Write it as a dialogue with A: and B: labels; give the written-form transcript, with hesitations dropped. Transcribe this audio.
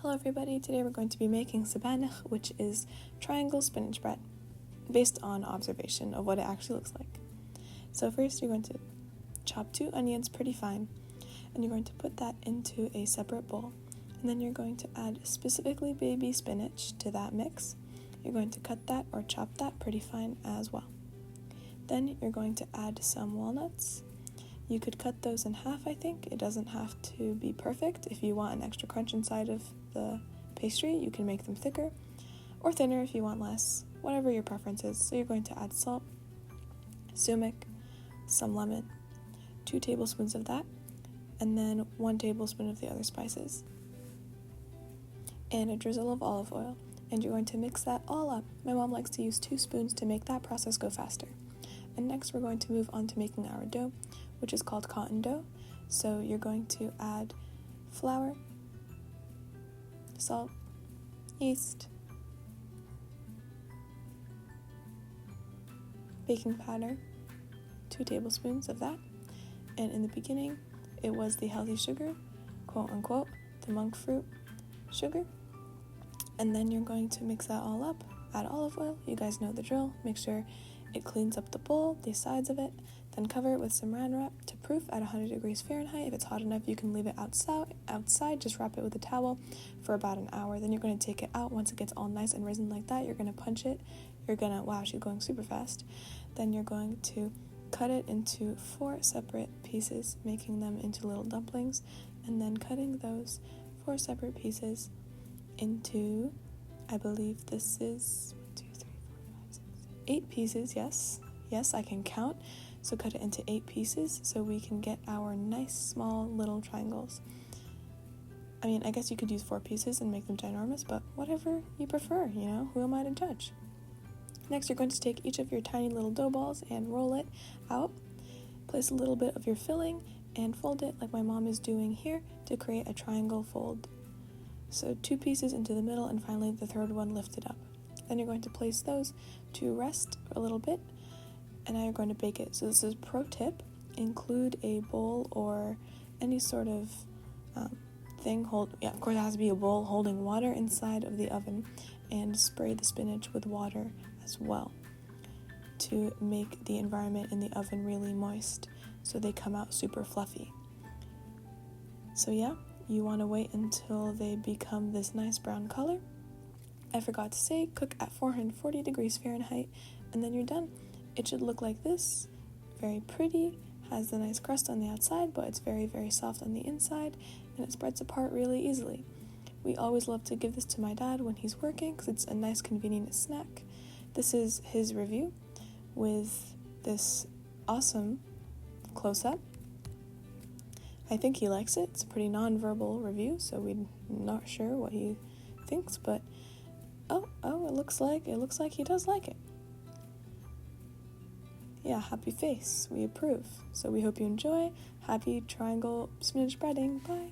A: Hello everybody, today we're going to be making Spinach, which is triangle spinach bread, based on observation of what it actually looks like. So first you're going to chop 2 onions pretty fine, and you're going to put that into a separate bowl, and then you're going to add specifically baby spinach to that mix. You're going to cut that or chop that pretty fine as well. Then you're going to add some walnuts. You could cut those in half, I think. It doesn't have to be perfect. If you want an extra crunch inside of the pastry, you can make them thicker or thinner if you want less, whatever your preference is. So you're going to add salt, sumac, some lemon, 2 tablespoons of that, and then 1 tablespoon of the other spices, and a drizzle of olive oil. And you're going to mix that all up. My mom likes to use 2 spoons to make that process go faster. And next we're going to move on to making our dough, which is called cotton dough. So you're going to add flour, salt, yeast, baking powder, 2 tablespoons of that. And in the beginning, it was the healthy sugar, quote unquote, the monk fruit sugar. And then you're going to mix that all up, add olive oil, you guys know the drill, make sure it cleans up the bowl, the sides of it, then cover it with some saran wrap to proof at 100 degrees Fahrenheit. If it's hot enough, you can leave it outside, just wrap it with a towel for about an hour. Then you're going to take it out. Once it gets all nice and risen like that, you're going to punch it. Wow, she's going super fast. Then you're going to cut it into 4 separate pieces, making them into little dumplings, and then cutting those 4 separate pieces into, I believe this is 8 pieces, yes, I can count. So cut it into 8 pieces so we can get our nice small little triangles. I mean, I guess you could use 4 pieces and make them ginormous, but whatever you prefer, who am I to judge? Next, you're going to take each of your tiny little dough balls and roll it out. Place a little bit of your filling and fold it like my mom is doing here to create a triangle fold. So 2 pieces into the middle, and finally the third one lifted up. Then you're going to place those to rest a little bit, and now you're going to bake it. So this is pro tip: include a bowl or any sort of thing. Of course it has to be a bowl holding water inside of the oven, and spray the spinach with water as well to make the environment in the oven really moist so they come out super fluffy. So yeah, you want to wait until they become this nice brown color. I forgot to say, cook at 440 degrees Fahrenheit, and then you're done. It should look like this, very pretty, has the nice crust on the outside, but it's very, very soft on the inside, and it spreads apart really easily. We always love to give this to my dad when he's working, because it's a nice, convenient snack. This is his review with this awesome close-up. I think he likes it. It's a pretty non-verbal review, so we're not sure what he thinks, but it looks like he does like it. Yeah, happy face. We approve. So we hope you enjoy. Happy triangle spinach breading. Bye.